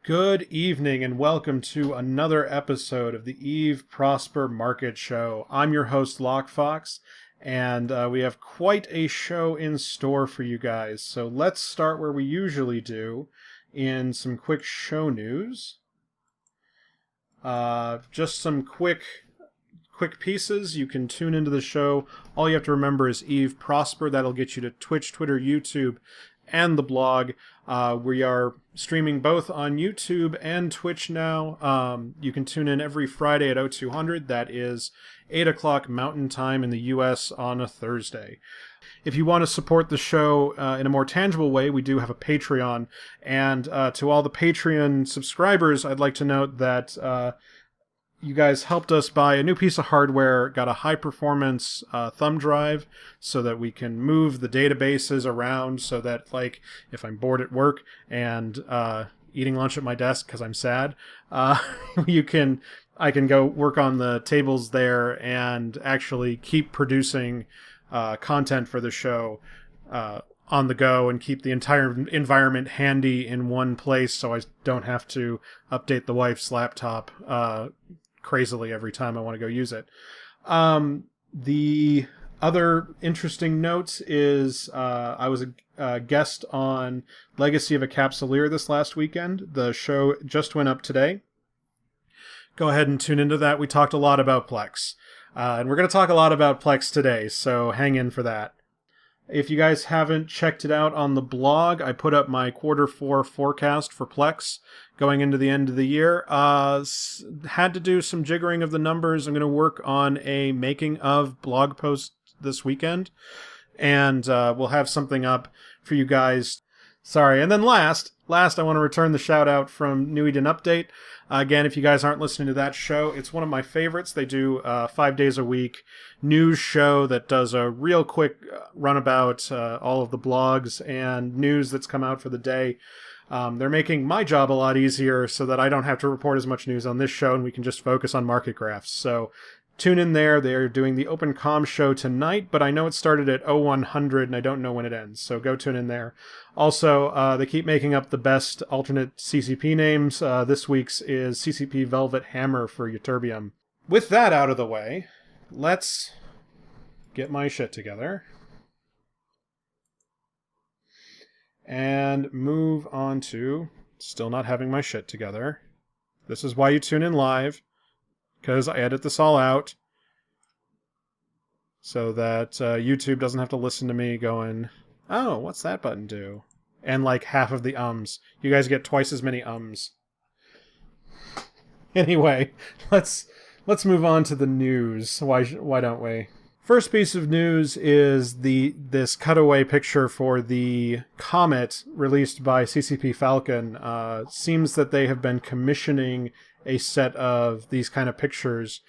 Good evening and welcome to another episode of the Eve Prosper Market Show. I'm your host, Lockefox, and we have quite a show in store for you guys. So let's start where we usually do in some quick show news. Just some quick pieces. You can tune into the show. All you have to remember is Eve Prosper. That'll get you to Twitch, Twitter, YouTube, and the blog. We are streaming both on YouTube and Twitch now. You can tune in every Friday at 0200. That is 8 o'clock Mountain Time in the U.S. on a Thursday. If you want to support the show in a more tangible way, we do have a Patreon. And to all the Patreon subscribers, I'd like to note that you guys helped us buy a new piece of hardware, got a high-performance thumb drive so that we can move the databases around so that, like, if I'm bored at work and eating lunch at my desk because I'm sad, I can go work on the tables there and actually keep producing content for the show on the go and keep the entire environment handy in one place so I don't have to update the wife's laptop crazily every time I want to go use it. The other interesting note is I was a guest on Legacy of a Capsuleer this last weekend. The show just went up today. Go ahead and tune into that. We talked a lot about Plex. And we're going to talk a lot about Plex today, so hang in for that. If you guys haven't checked it out on the blog, I put up my Q4 forecast for Plex going into the end of the year. Had to do some jiggering of the numbers. I'm going to work on a making of blog post this weekend, and we'll have something up for you guys. Sorry. And then last, I want to return the shout out from New Eden Update. Again, if you guys aren't listening to that show, it's one of my favorites. They do 5 days a week news show that does a real quick runabout, all of the blogs and news that's come out for the day. They're making my job a lot easier so that I don't have to report as much news on this show and we can just focus on market graphs. So tune in there. They're doing the Open Comm show tonight, but I know it started at 0100 and I don't know when it ends. So go tune in there. Also, they keep making up the best alternate CCP names. This week's is CCP Velvet Hammer for Ytterbium. With that out of the way, let's get my shit together and move on to still not having my shit together. This is why you tune in live, because I edit this all out so that YouTube doesn't have to listen to me going, oh, what's that button do? And like half of the ums. You guys get twice as many ums. Anyway, let's move on to the news. Why don't we? First piece of news is this cutaway picture for the Comet released by CCP Falcon. Seems that they have been commissioning a set of these kind of pictures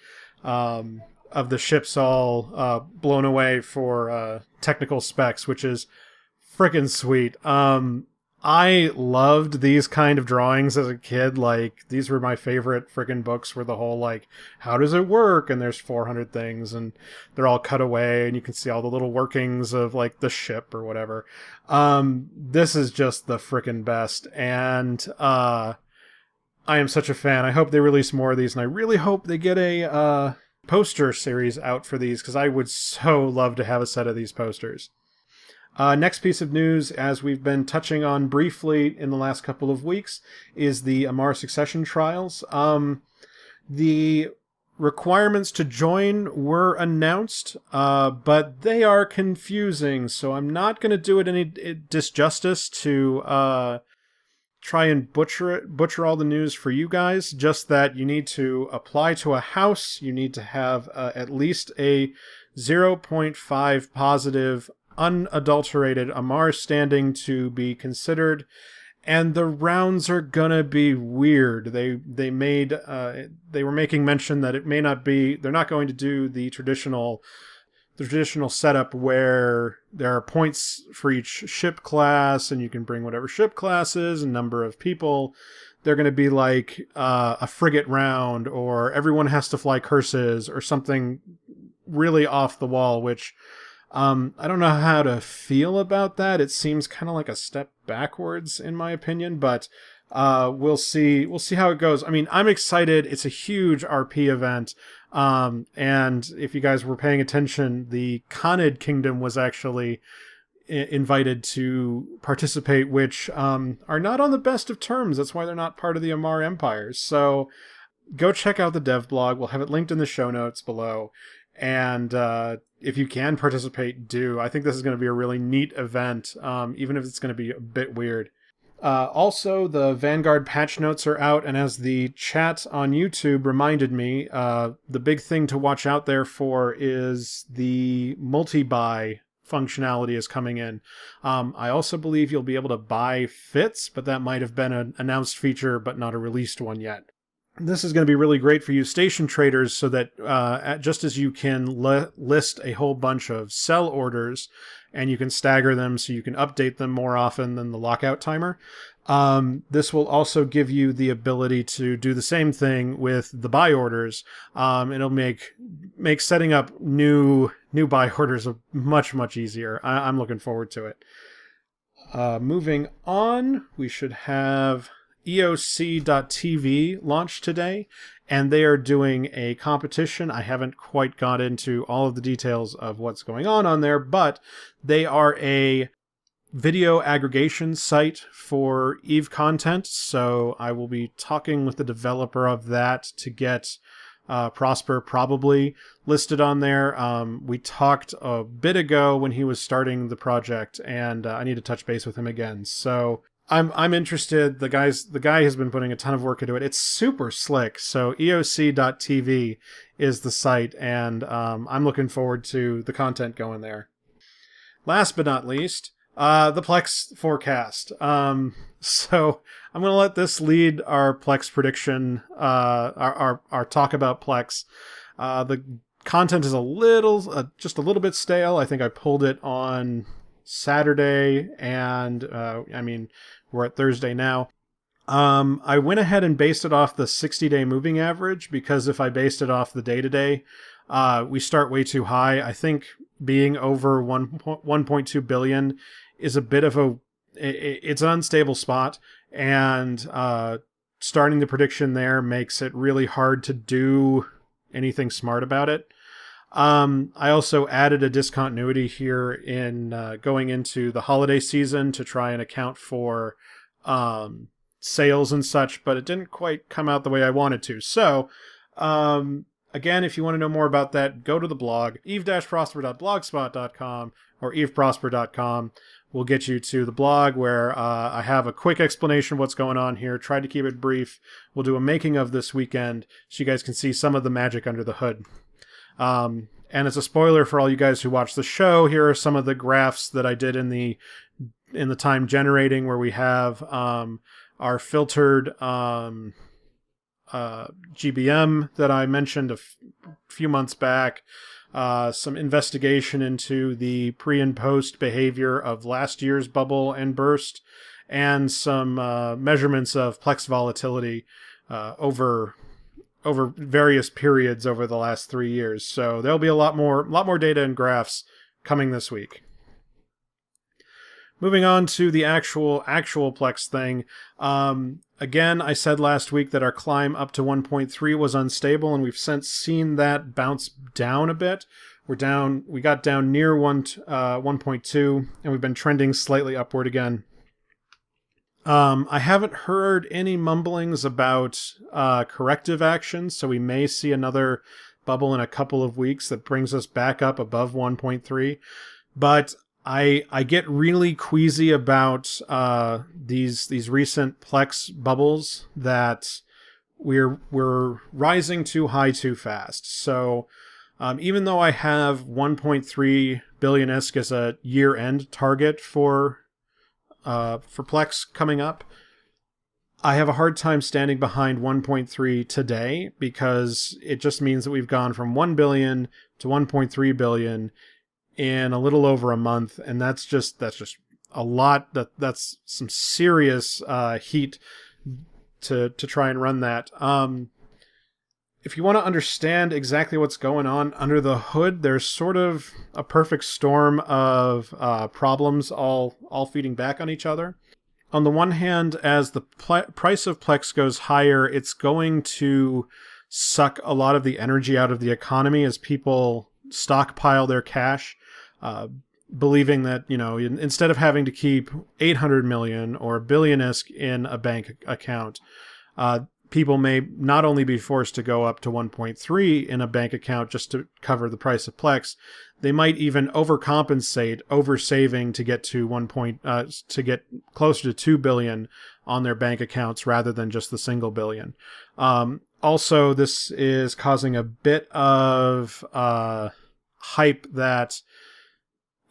of the ships all blown away for technical specs, which is freaking sweet. I loved these kind of drawings as a kid. Like, these were my favorite freaking books, where the whole, like, how does it work? And there's 400 things, and they're all cut away, and you can see all the little workings of, like, the ship or whatever. This is just the freaking best, and I am such a fan. I hope they release more of these, and I really hope they get a poster series out for these, because I would so love to have a set of these posters. Next piece of news, as we've been touching on briefly in the last couple of weeks, is the Amar succession trials. The requirements to join were announced, but they are confusing, so I'm not going to do it any disjustice to try and butcher all the news for you guys. Just that you need to apply to a house, you need to have at least a 0.5 positive unadulterated Amar standing to be considered, and the rounds are gonna be weird. They were making mention that it may not be, they're not going to do the traditional setup where there are points for each ship class and you can bring whatever ship classes and number of people. They're going to be like a frigate round, or everyone has to fly curses, or something really off the wall, which I don't know how to feel about that. It seems kind of like a step backwards, in my opinion, but we'll see. We'll see how it goes. I mean, I'm excited. It's a huge RP event. And if you guys were paying attention, the Khanid Kingdom was actually invited to participate, which are not on the best of terms. That's why they're not part of the Amar Empire. So go check out the dev blog. We'll have it linked in the show notes below. And if you can participate, do. I think this is going to be a really neat event, even if it's going to be a bit weird. Also, the Vanguard patch notes are out, and as the chat on YouTube reminded me, the big thing to watch out there for is the multi-buy functionality is coming in. I also believe you'll be able to buy fits, but that might have been an announced feature, but not a released one yet. This is going to be really great for you station traders so that just as you can list a whole bunch of sell orders and you can stagger them so you can update them more often than the lockout timer, this will also give you the ability to do the same thing with the buy orders. It'll make setting up new buy orders much, much easier. I'm looking forward to it. Moving on, we should have EOC.TV launched today, and they are doing a competition. I haven't quite got into all of the details of what's going on there, but they are a video aggregation site for Eve content, so I will be talking with the developer of that to get Prosper probably listed on there. We talked a bit ago when he was starting the project, and I need to touch base with him again. So I'm interested. The guy has been putting a ton of work into it. It's super slick. So EOC.TV is the site, and I'm looking forward to the content going there. Last but not least, the Plex Forecast. So I'm going to let this lead our Plex prediction, our talk about Plex. The content is just a little bit stale. I think I pulled it on Saturday, and we're at Thursday now. I went ahead and based it off the 60-day moving average, because if I based it off the day-to-day, we start way too high. I think being over 1.2 billion is a bit of it's an unstable spot, and starting the prediction there makes it really hard to do anything smart about it. I also added a discontinuity here in going into the holiday season to try and account for sales and such, but it didn't quite come out the way I wanted to. So, again, if you want to know more about that, go to the blog, eve-prosper.blogspot.com or eveprosper.com. We'll get you to the blog where I have a quick explanation of what's going on here. Tried to keep it brief. We'll do a making of this weekend so you guys can see some of the magic under the hood. And as a spoiler for all you guys who watch the show, here are some of the graphs that I did in the time generating, where we have our filtered GBM that I mentioned a few months back, some investigation into the pre and post behavior of last year's bubble and burst, and some measurements of Plex volatility over various periods over the last 3 years. So there'll be a lot more data and graphs coming this week. Moving on to the actual Plex thing. Again, I said last week that our climb up to 1.3 was unstable, and we've since seen that bounce down a bit. We got down near 1.2, and we've been trending slightly upward again. I haven't heard any mumblings about corrective actions, so we may see another bubble in a couple of weeks that brings us back up above 1.3. But I get really queasy about these recent Plex bubbles that we're rising too high too fast. So even though I have 1.3 billion-isk as a year-end target for Plex coming up, I have a hard time standing behind 1.3 today, because it just means that we've gone from 1 billion to 1.3 billion in a little over a month, and that's just a lot. That's some serious heat to try and run that. if you want to understand exactly what's going on under the hood, there's sort of a perfect storm of problems all feeding back on each other. On the one hand, as the price of Plex goes higher, it's going to suck a lot of the energy out of the economy as people stockpile their cash, believing that, instead of having to keep 800 million or billion-esque in a bank account, people may not only be forced to go up to 1.3 in a bank account just to cover the price of Plex, they might even overcompensate, oversaving to get to to get closer to 2 billion on their bank accounts rather than just the single billion. Also, this is causing a bit of hype that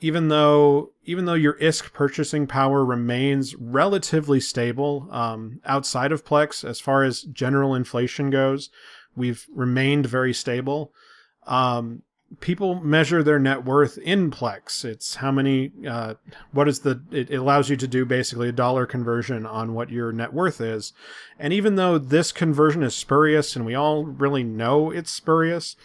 even though your ISK purchasing power remains relatively stable outside of Plex, as far as general inflation goes, we've remained very stable. People measure their net worth in Plex. It's how many, it allows you to do basically a dollar conversion on what your net worth is. And even though this conversion is spurious and we all really know it's spurious,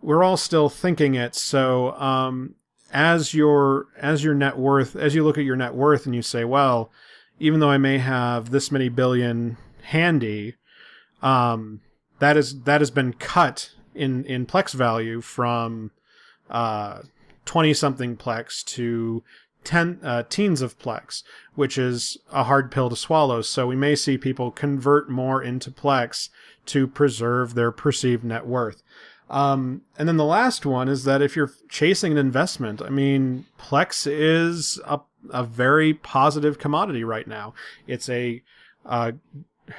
we're all still thinking it. So, as your net worth, as you look at your net worth and you say, well, even though I may have this many billion handy, that has been cut in Plex value from 20-something Plex to teens of Plex, which is a hard pill to swallow. So we may see people convert more into Plex to preserve their perceived net worth. And then the last one is that if you're chasing an investment, I mean, Plex is a very positive commodity right now. It's a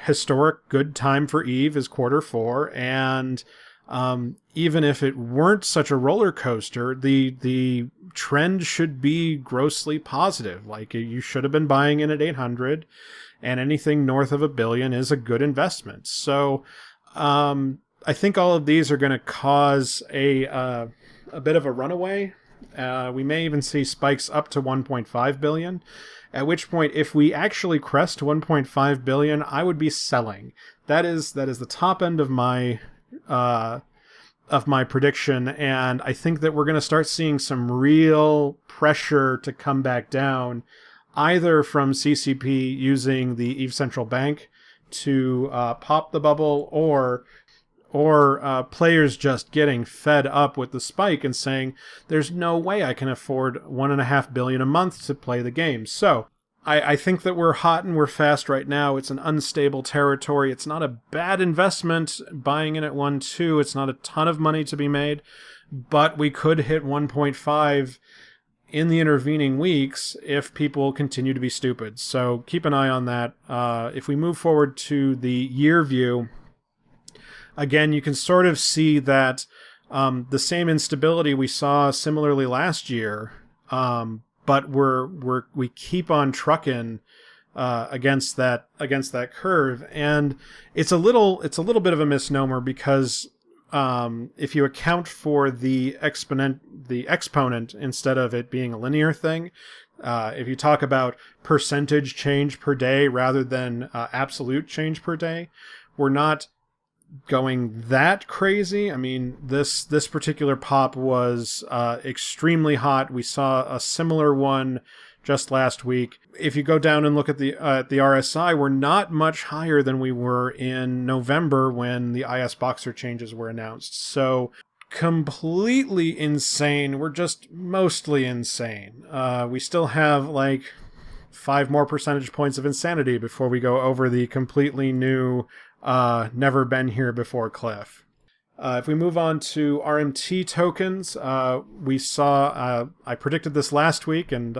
historic good time for Eve is Q4, and even if it weren't such a roller coaster, the trend should be grossly positive. Like, you should have been buying in at 800, and anything north of $1 billion is a good investment. So, I think all of these are going to cause a bit of a runaway. We may even see spikes up to 1.5 billion. At which point, if we actually crest 1.5 billion, I would be selling. That is the top end of my prediction, and I think that we're going to start seeing some real pressure to come back down, either from CCP using the Eve Central Bank to pop the bubble, or players just getting fed up with the spike and saying, there's no way I can afford $1.5 billion a month to play the game. So I think that we're hot and we're fast right now. It's an unstable territory. It's not a bad investment buying in at 1.2. It's not a ton of money to be made, but we could hit 1.5 in the intervening weeks if people continue to be stupid. So keep an eye on that. If we move forward to the year view, again, you can sort of see that the same instability we saw similarly last year, but we keep on trucking against that curve, and it's a little bit of a misnomer because if you account for the exponent instead of it being a linear thing, if you talk about percentage change per day rather than absolute change per day, we're not going that crazy. I mean, this particular pop was extremely hot. We saw a similar one just last week. If you go down and look at the RSI, we're not much higher than we were in November when the IS Boxer changes were announced. So completely insane. We're just mostly insane. We still have like 5 more percentage points of insanity before we go over the completely new never been here before cliff. If we move on to RMT tokens, we saw, I predicted this last week, and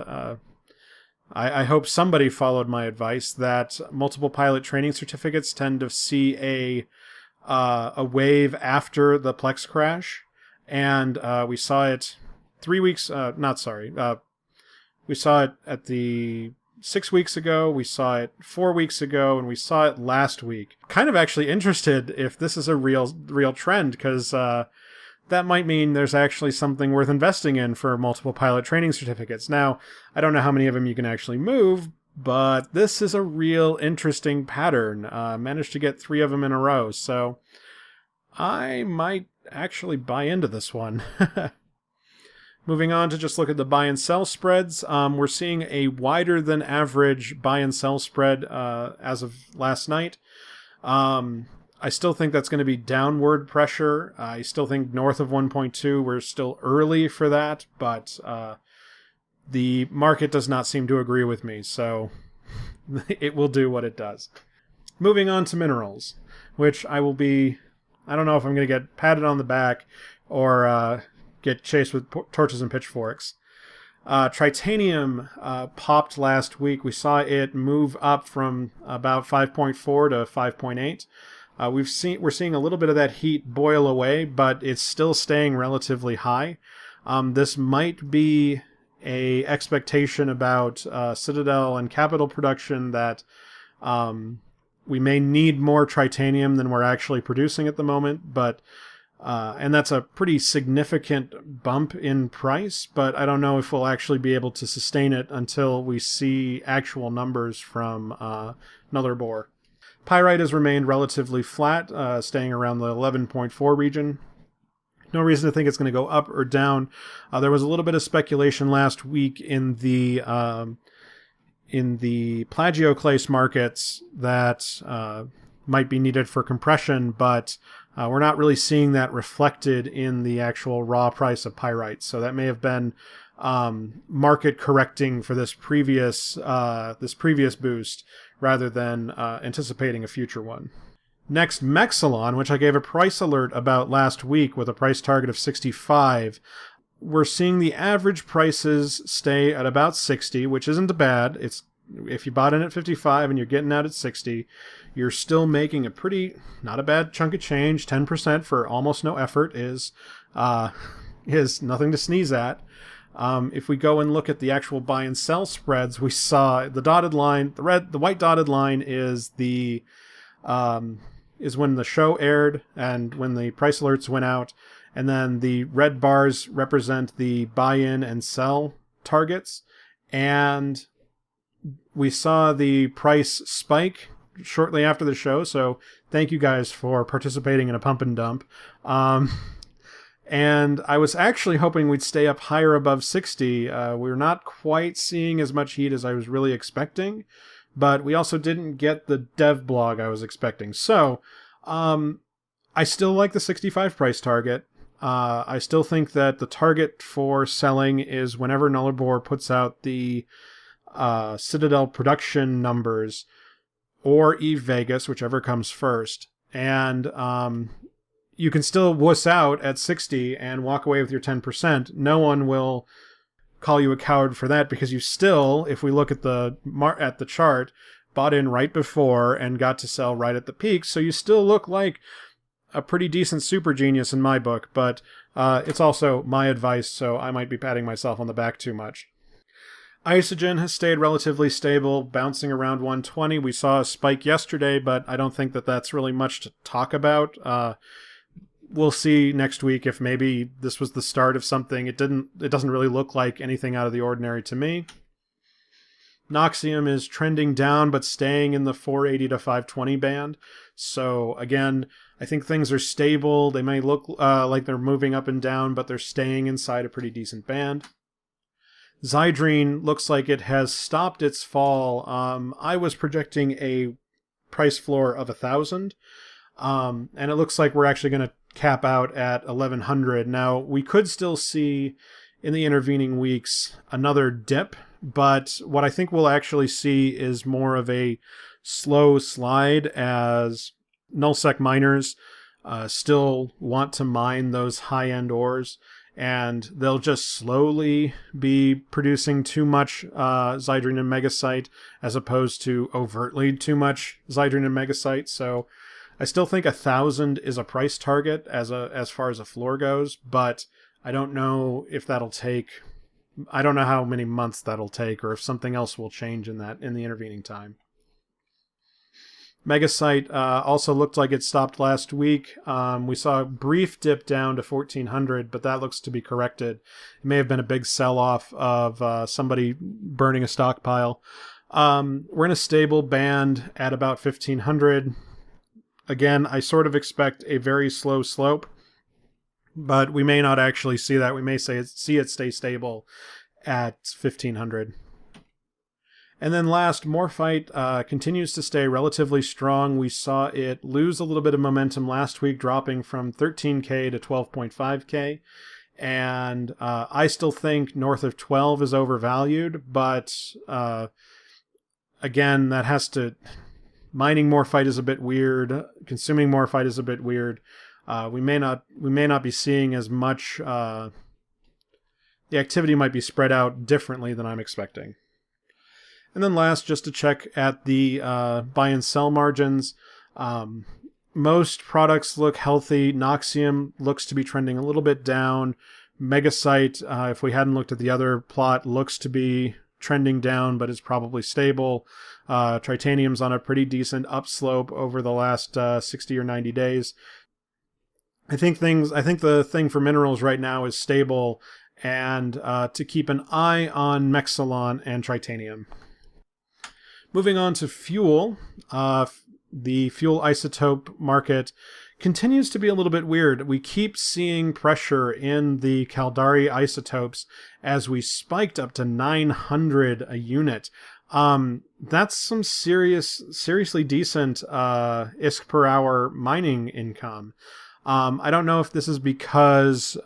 I hope somebody followed my advice, that multiple pilot training certificates tend to see a wave after the Plex crash, and we saw it 3 weeks, we saw it at the 6 weeks ago, we saw it 4 weeks ago, and we saw it last week. Kind of actually interested if this is a real trend, because that might mean there's actually something worth investing in for multiple pilot training certificates. Now, I don't know how many of them you can actually move, but this is a real interesting pattern. Managed to get 3 of them in a row, so I might actually buy into this one. Moving on to just look at the buy and sell spreads, we're seeing a wider than average buy and sell spread as of last night. I still think that's going to be downward pressure. I still think north of 1.2, we're still early for that, but the market does not seem to agree with me, so it will do what it does. Moving on to minerals, which I don't know if I'm going to get patted on the back or get chased with torches and pitchforks. Tritanium popped last week. We saw it move up from about 5.4 to 5.8. We're seeing a little bit of that heat boil away, but it's still staying relatively high. This might be a expectation about Citadel and Capital production that we may need more tritanium than we're actually producing at the moment, but and that's a pretty significant bump in price, but I don't know if we'll actually be able to sustain it until we see actual numbers from Nullarbor. Pyrite has remained relatively flat, staying around the 11.4 region. No reason to think it's going to go up or down. There was a little bit of speculation last week in the plagioclase markets that might be needed for compression, but we're not really seeing that reflected in the actual raw price of pyrite. So that may have been market correcting for this previous boost rather than anticipating a future one. Next, Mexilon, which I gave a price alert about last week with a price target of 65. We're seeing the average prices stay at about 60, which isn't bad. If you bought in at 55 and you're getting out at 60, you're still making not a bad chunk of change. 10% for almost no effort is nothing to sneeze at. If we go and look at the actual buy and sell spreads, we saw the dotted line, the white dotted line is is when the show aired and when the price alerts went out, and then the red bars represent the buy-in and sell targets, and we saw the price spike shortly after the show, so thank you guys for participating in a pump and dump. And I was actually hoping we'd stay up higher above 60. We're not quite seeing as much heat as I was really expecting, but we also didn't get the dev blog I was expecting. So I still like the 65 price target. I still think that the target for selling is whenever Nullarbor puts out the Citadel production numbers or Eve Vegas, whichever comes first. And you can still wuss out at 60 and walk away with your 10%. No one will call you a coward for that because you still, if we look at the chart, bought in right before and got to sell right at the peak. So you still look like a pretty decent super genius in my book, but it's also my advice, so I might be patting myself on the back too much. Isogen has stayed relatively stable, bouncing around 120. We saw a spike yesterday, but I don't think that that's really much to talk about. We'll see next week if maybe this was the start of something. It doesn't really look like anything out of the ordinary to me. Noxium is trending down, but staying in the 480 to 520 band. So again, I think things are stable. They may look like they're moving up and down, but they're staying inside a pretty decent band. Zydrine looks like it has stopped its fall. I was projecting a price floor of 1,000, and it looks like we're actually going to cap out at 1,100. Now, we could still see in the intervening weeks another dip, but what I think we'll actually see is more of a slow slide as nullsec miners still want to mine those high-end ores, and they'll just slowly be producing too much Zydrine and Megasite as opposed to overtly too much Zydrine and Megasite. So I still think 1,000 is a price target as far as a floor goes, but I don't know if that'll take. I don't know how many months that'll take, or if something else will change in the intervening time. Megasite also looked like it stopped last week. We saw a brief dip down to 1,400, but that looks to be corrected. It may have been a big sell-off of somebody burning a stockpile. We're in a stable band at about 1,500. Again, I sort of expect a very slow slope, but we may not actually see that. We may see it stay stable at 1500. And then last, Morphite continues to stay relatively strong. We saw it lose a little bit of momentum last week, dropping from 13K to 12.5K. And I still think north of 12 is overvalued, but again, that has to... Mining Morphite is a bit weird. Consuming Morphite is a bit weird. We may not be seeing as much. The activity might be spread out differently than I'm expecting. And then last, just to check at the buy and sell margins. Most products look healthy. Noxium looks to be trending a little bit down. Megasite, if we hadn't looked at the other plot, looks to be trending down, but is probably stable. Tritanium's on a pretty decent upslope over the last 60 or 90 days. I think the thing for minerals right now is stable, and to keep an eye on Mexilon and Tritanium. Moving on to fuel, the fuel isotope market continues to be a little bit weird. We keep seeing pressure in the Caldari isotopes as we spiked up to 900 a unit. That's some seriously decent ISK per hour mining income. I don't know if this is because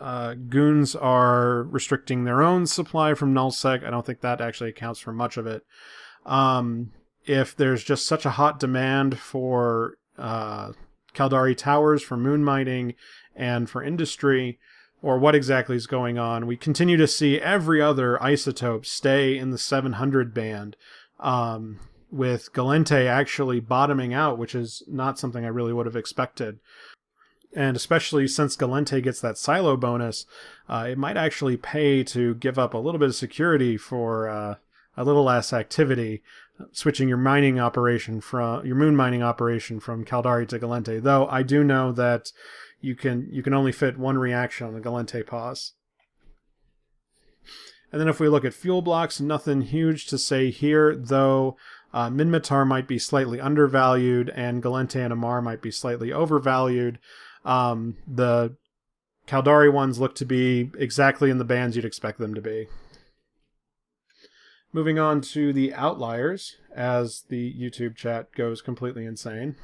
goons are restricting their own supply from nullsec. I don't think that actually accounts for much of it. If there's just such a hot demand for Caldari towers for moon mining and for industry, or what exactly is going on. We continue to see every other isotope stay in the 700 band, with Galente actually bottoming out, which is not something I really would have expected. And especially since Galente gets that silo bonus, it might actually pay to give up a little bit of security for a little less activity, switching your moon mining operation from Caldari to Galente. Though I do know that you can only fit one reaction on the Galente pause. And then if we look at fuel blocks, nothing huge to say here, though Minmatar might be slightly undervalued and Galente and Amar might be slightly overvalued. The Caldari ones look to be exactly in the bands you'd expect them to be. Moving on to the outliers, as the YouTube chat goes completely insane.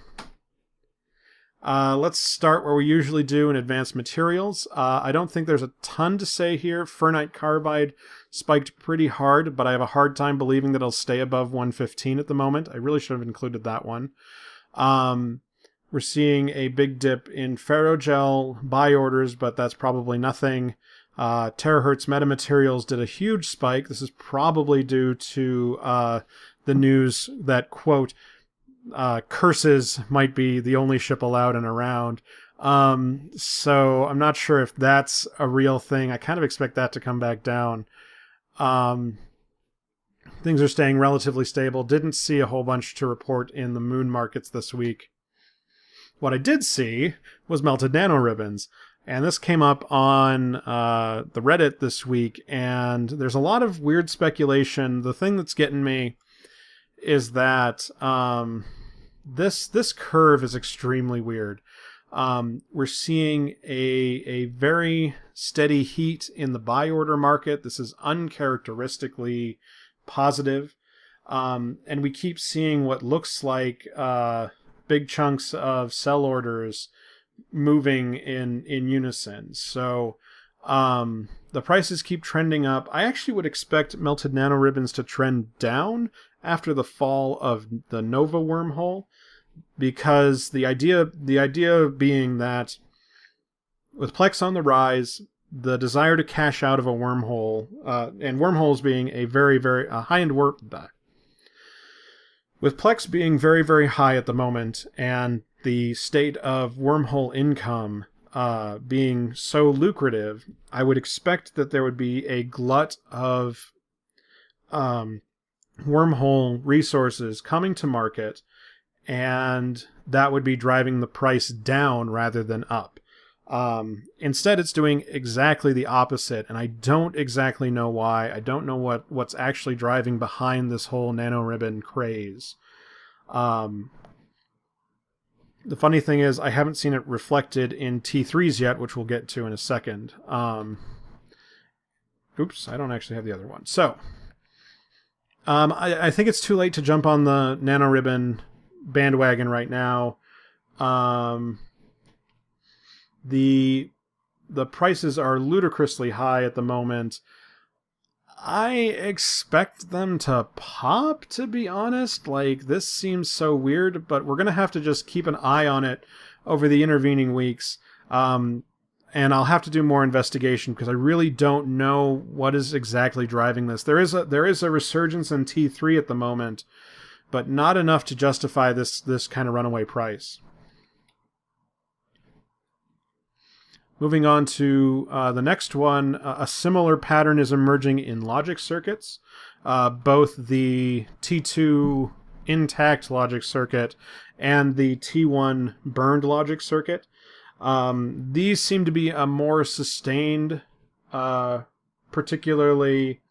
Let's start where we usually do in advanced materials. I don't think there's a ton to say here. Ferrite carbide spiked pretty hard, but I have a hard time believing that it'll stay above 115 at the moment. I really should have included that one. We're seeing a big dip in ferrogel buy orders, but that's probably nothing. Terahertz metamaterials did a huge spike. This is probably due to the news that, quote, curses might be the only ship allowed and around. So I'm not sure if that's a real thing. I kind of expect that to come back down. Things are staying relatively stable. Didn't see a whole bunch to report in the moon markets this week. What I did see was melted nanoribbons. And this came up on the Reddit this week, and there's a lot of weird speculation. The thing that's getting me is that this curve is extremely weird. We're seeing a very steady heat in the buy order market. This is uncharacteristically positive. And we keep seeing what looks like big chunks of sell orders moving in unison. So the prices keep trending up. I actually would expect melted nanoribbons to trend down after the fall of the Nova wormhole, because the idea being that with Plex on the rise, the desire to cash out of a wormhole, and wormholes being a very, very high-end with Plex being very, very high at the moment, and the state of wormhole income being so lucrative, I would expect that there would be a glut of wormhole resources coming to market, and that would be driving the price down rather than up. Instead, it's doing exactly the opposite, and I don't exactly know why. I don't know what's actually driving behind this whole nanoribbon craze. The funny thing is, I haven't seen it reflected in T3s yet, which we'll get to in a second. Oops, I don't actually have the other one. So, I think it's too late to jump on the nanoribbon bandwagon right now. The prices are ludicrously high at the moment. I expect them to pop, to be honest. Like, this seems so weird, but we're going to have to just keep an eye on it over the intervening weeks. And I'll have to do more investigation because I really don't know what is exactly driving this. There is a resurgence in T3 at the moment, but not enough to justify this kind of runaway price. Moving on to the next one, a similar pattern is emerging in logic circuits. Both the T2 intact logic circuit and the T1 burned logic circuit. These seem to be a more sustained, particularly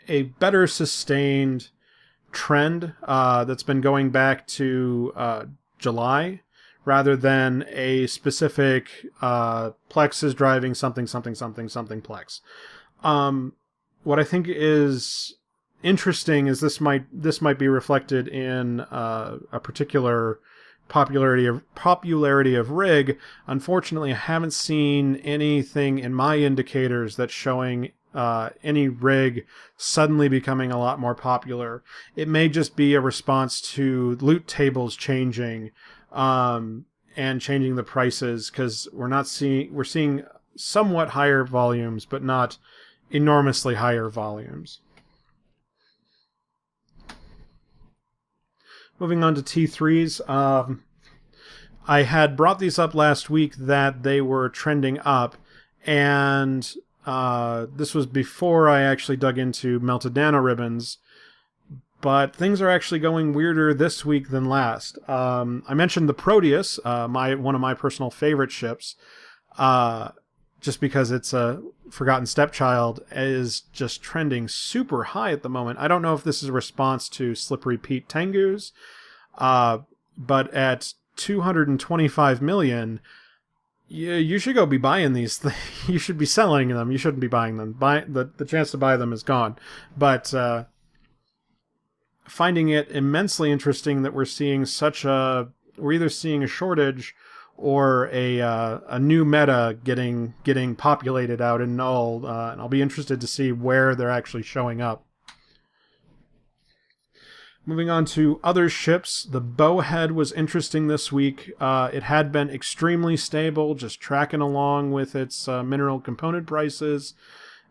a better sustained trend that's been going back to July, rather than a specific Plex is driving something Plex. What I think is interesting is this might be reflected in a particular popularity of rig. Unfortunately, I haven't seen anything in my indicators that's showing any rig suddenly becoming a lot more popular. It may just be a response to loot tables changing and changing the prices, because we're seeing somewhat higher volumes, but not enormously higher volumes. Moving on to T3s, I had brought these up last week that they were trending up, and this was before I actually dug into melted nanoribbons. But things are actually going weirder this week than last. I mentioned the Proteus, one of my personal favorite ships, just because it's a forgotten stepchild, is just trending super high at the moment. I don't know if this is a response to Slippery Pete Tengus, but at 225 million, you should go be buying these things. You should be selling them. You shouldn't be buying them. The chance to buy them is gone. But finding it immensely interesting that we're either seeing a shortage or a new meta getting populated out in null, and I'll be interested to see where they're actually showing up. Moving on to other ships, the Bowhead was interesting this week. It had been extremely stable, just tracking along with its mineral component prices,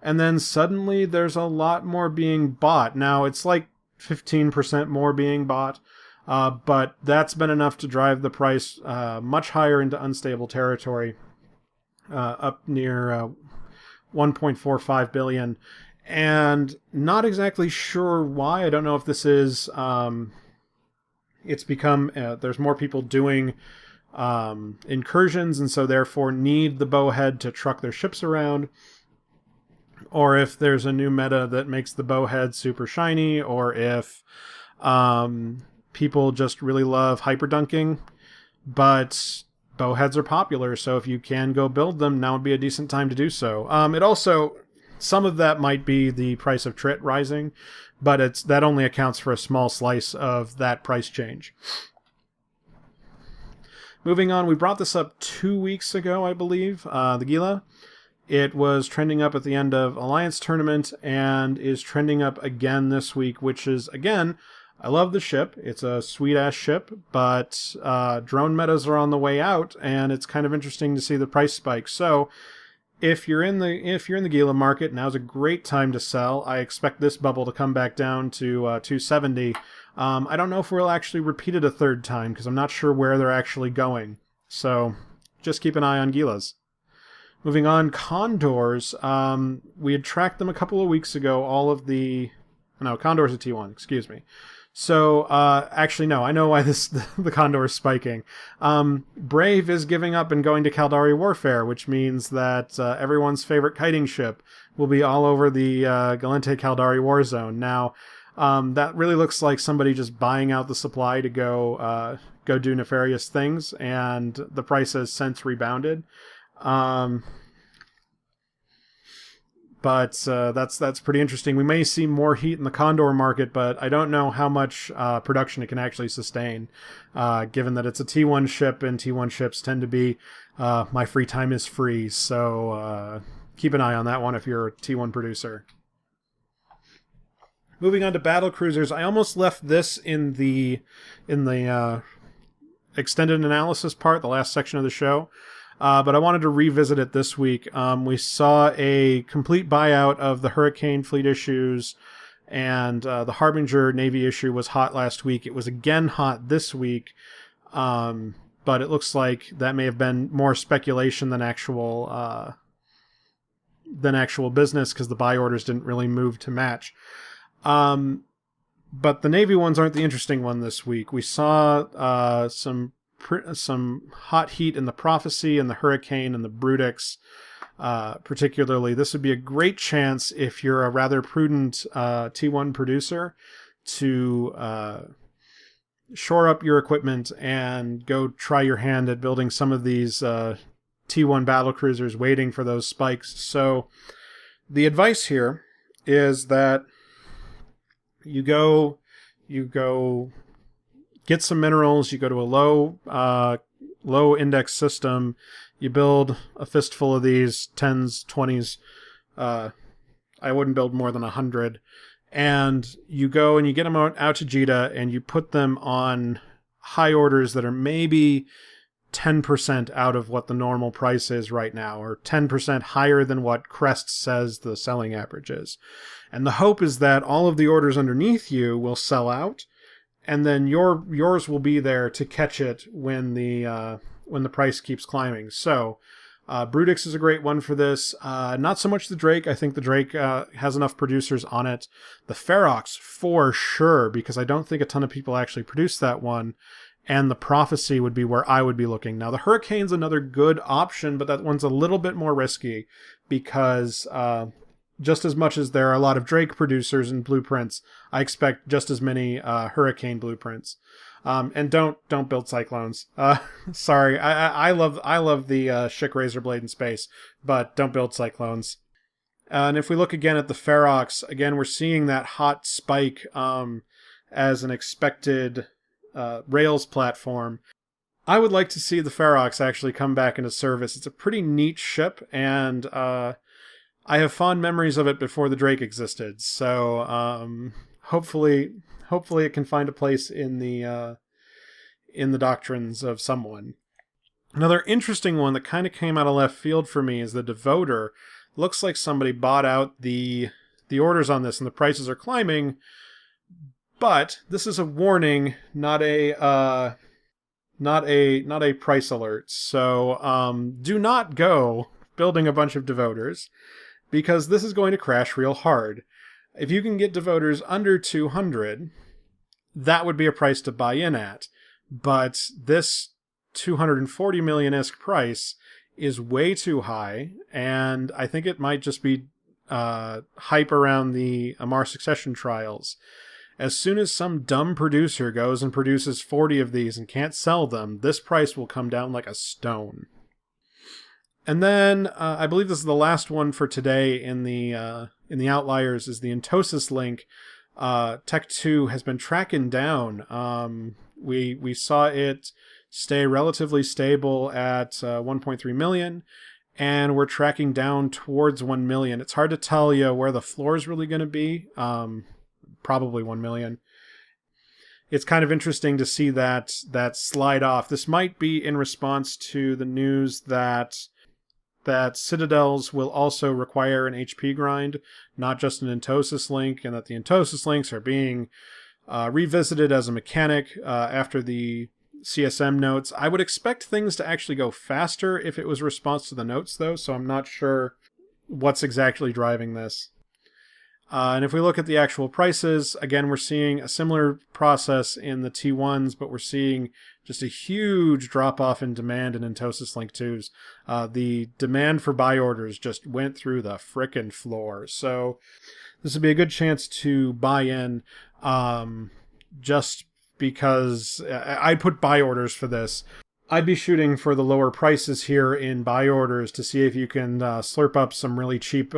and then suddenly there's a lot more being bought. Now, it's like 15% more being bought, but that's been enough to drive the price much higher into unstable territory, up near 1.45 billion. And not exactly sure why. I don't know if this is it's become there's more people doing incursions, and so therefore need the Bowhead to truck their ships around, or if there's a new meta that makes the Bowhead super shiny, or if people just really love hyperdunking. But Bowheads are popular, so if you can go build them, now would be a decent time to do so. It also, some of that might be the price of Trit rising, but that only accounts for a small slice of that price change. Moving on, we brought this up 2 weeks ago, I believe, the Gila. It was trending up at the end of Alliance Tournament and is trending up again this week, which is, again, I love the ship. It's a sweet-ass ship, but drone metas are on the way out, and it's kind of interesting to see the price spike. So if you're in the Gila market, now's a great time to sell. I expect this bubble to come back down to 270. I don't know if we'll actually repeat it a third time, because I'm not sure where they're actually going. So just keep an eye on Gilas. Moving on, Condors. We had tracked them a couple of weeks ago. Condor's a T1, excuse me. So, actually, no, I know why the Condor is spiking. Brave is giving up and going to Caldari Warfare, which means that everyone's favorite kiting ship will be all over the Galente Caldari Warzone. Now, That really looks like somebody just buying out the supply to go do nefarious things, and the price has since rebounded. But that's pretty interesting. We may see more heat in the Condor market, but I don't know how much production it can actually sustain, given that it's a T1 ship, and T1 ships tend to be my free time is free. So keep an eye on that one if you're a T1 producer. Moving on to battle cruisers, I almost left this in the extended analysis part, the last section of the show. But I wanted to revisit it this week. We saw a complete buyout of the Hurricane fleet issues, and the Harbinger Navy issue was hot last week. It was again hot this week, but it looks like that may have been more speculation than actual business, because the buy orders didn't really move to match. But the Navy ones aren't the interesting one this week. We saw some hot heat in the Prophecy and the Hurricane and the Brutix, particularly. This would be a great chance, if you're a rather prudent T1 producer, to shore up your equipment and go try your hand at building some of these T1 battlecruisers, waiting for those spikes. So the advice here is that you go get some minerals, you go to a low index system, you build a fistful of these 10s, 20s, I wouldn't build more than 100, and you go and you get them out to JITA, and you put them on high orders that are maybe 10% out of what the normal price is right now, or 10% higher than what Crest says the selling average is. And the hope is that all of the orders underneath you will sell out, and then yours will be there to catch it when the price keeps climbing. So Brutix is a great one for this. Not so much the Drake. I think the Drake has enough producers on it. The Ferox, for sure, because I don't think a ton of people actually produce that one. And the Prophecy would be where I would be looking. Now, the Hurricane's another good option, but that one's a little bit more risky, because just as much as there are a lot of Drake producers and blueprints, I expect just as many Hurricane blueprints. And don't build Cyclones. Sorry, I love the Schick Razor Blade in space, but don't build Cyclones. And if we look again at the Ferox, again we're seeing that hot spike as an expected Rails platform. I would like to see the Ferox actually come back into service. It's a pretty neat ship, and I have fond memories of it before the Drake existed. So hopefully it can find a place in the doctrines of someone. Another interesting one that kind of came out of left field for me is the Devoter. Looks like somebody bought out the orders on this, and the prices are climbing. But this is a warning, not a price alert. So do not go building a bunch of Devoters, because this is going to crash real hard. If you can get Devoters under 200, that would be a price to buy in at. But this 240 million-esque price is way too high, and I think it might just be hype around the Amar succession trials. As soon as some dumb producer goes and produces 40 of these and can't sell them, this price will come down like a stone. And then I believe this is the last one for today in the Outliers, is the Entosis link. Tech 2 has been tracking down. We saw it stay relatively stable at 1.3 million, and we're tracking down towards 1 million. It's hard to tell you where the floor is really going to be. Probably 1 million. It's kind of interesting to see that slide off. This might be in response to the news that Citadels will also require an HP grind, not just an Entosis link, and that the Entosis links are being revisited as a mechanic after the CSM notes. I would expect things to actually go faster if it was a response to the notes, though, so I'm not sure what's exactly driving this. And if we look at the actual prices, again, we're seeing a similar process in the T1s, but we're seeing just a huge drop-off in demand in Entosis Link 2s. The demand for buy orders just went through the frickin' floor. So this would be a good chance to buy in. just because I'd put buy orders for this. I'd be shooting for the lower prices here in buy orders to see if you can slurp up some really cheap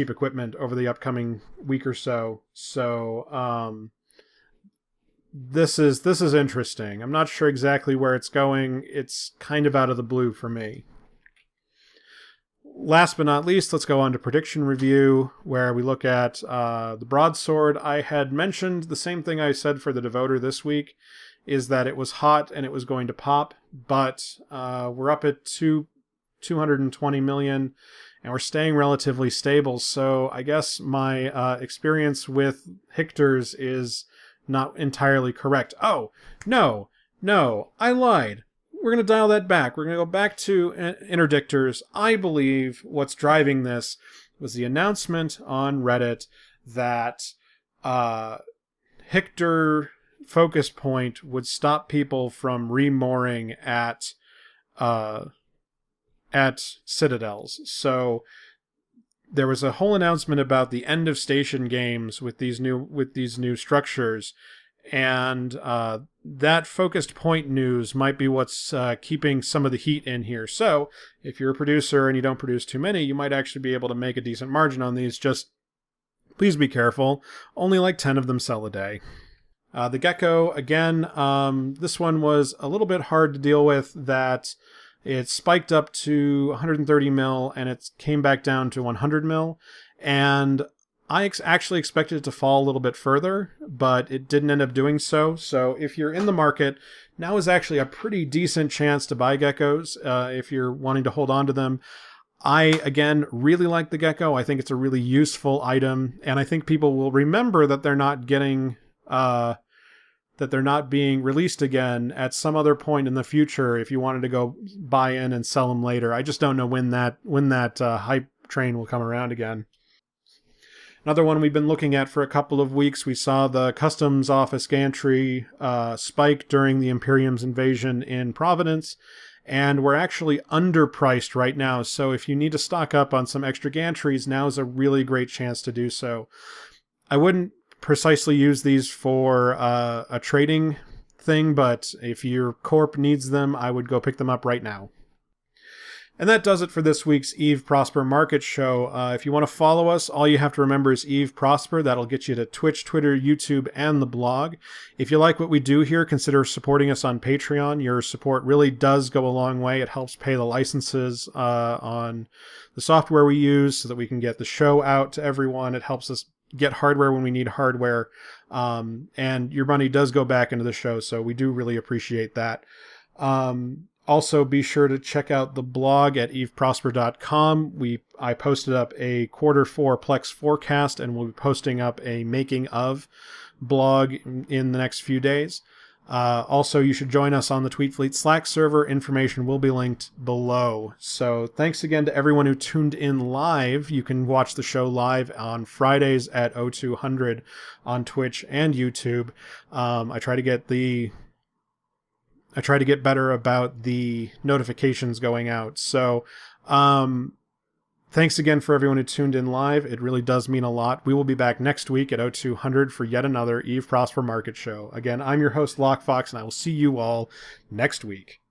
equipment over the upcoming week or so. So this is interesting. I'm not sure exactly where it's going. It's kind of out of the blue for me. Last but not least, let's go on to prediction review, where we look at the broadsword. I had mentioned the same thing I said for the Devoter this week, is that it was hot and it was going to pop, but we're up at 220 million, and we're staying relatively stable. So I guess my experience with Hictors is not entirely correct. Oh, no, I lied. We're going to dial that back. We're going to go back to interdictors. I believe what's driving this was the announcement on Reddit that Hictor focus point would stop people from remooring at citadels. So there was a whole announcement about the end of station games with these new structures, and that focused point news might be what's keeping some of the heat in here. So if you're a producer and you don't produce too many, you might actually be able to make a decent margin on these. Just please be careful. Only like 10 of them sell a day. The Gecko, again, this one was a little bit hard to deal with, that it spiked up to 130 mil and it came back down to 100 mil. And I actually expected it to fall a little bit further, but it didn't end up doing so. So if you're in the market, now is actually a pretty decent chance to buy geckos if you're wanting to hold on to them. I, again, really like the Gecko. I think it's a really useful item, and I think people will remember that they're not getting... that they're not being released again at some other point in the future if you wanted to go buy in and sell them later. I just don't know when that hype train will come around again. Another one we've been looking at for a couple of weeks, we saw the customs office gantry spike during the Imperium's invasion in Providence, and we're actually underpriced right now. So if you need to stock up on some extra gantries, now is a really great chance to do so. I wouldn't precisely use these for a trading thing, but if your corp needs them, I would go pick them up right now. And that does it for this week's Eve Prosper Market Show. If you want to follow us, all you have to remember is Eve Prosper. That'll get you to Twitch, Twitter, YouTube, and the blog. If you like what we do here, consider supporting us on Patreon. Your support really does go a long way. It helps pay the licenses on the software we use so that we can get the show out to everyone. It helps us get hardware when we need hardware. And your money does go back into the show, so we do really appreciate that. Also, be sure to check out the blog at eveprosper.com. I posted up a Q4 Plex Forecast, and we'll be posting up a making of blog in the next few days. Also, you should join us on the Tweetfleet Slack server. Information will be linked below. So thanks again to everyone who tuned in live. You can watch the show live on Fridays at 0200 on Twitch and YouTube. I try to get better about the notifications going out. So thanks again for everyone who tuned in live. It really does mean a lot. We will be back next week at 0200 for yet another Eve Prosper Market Show. Again, I'm your host, Lockefox, and I will see you all next week.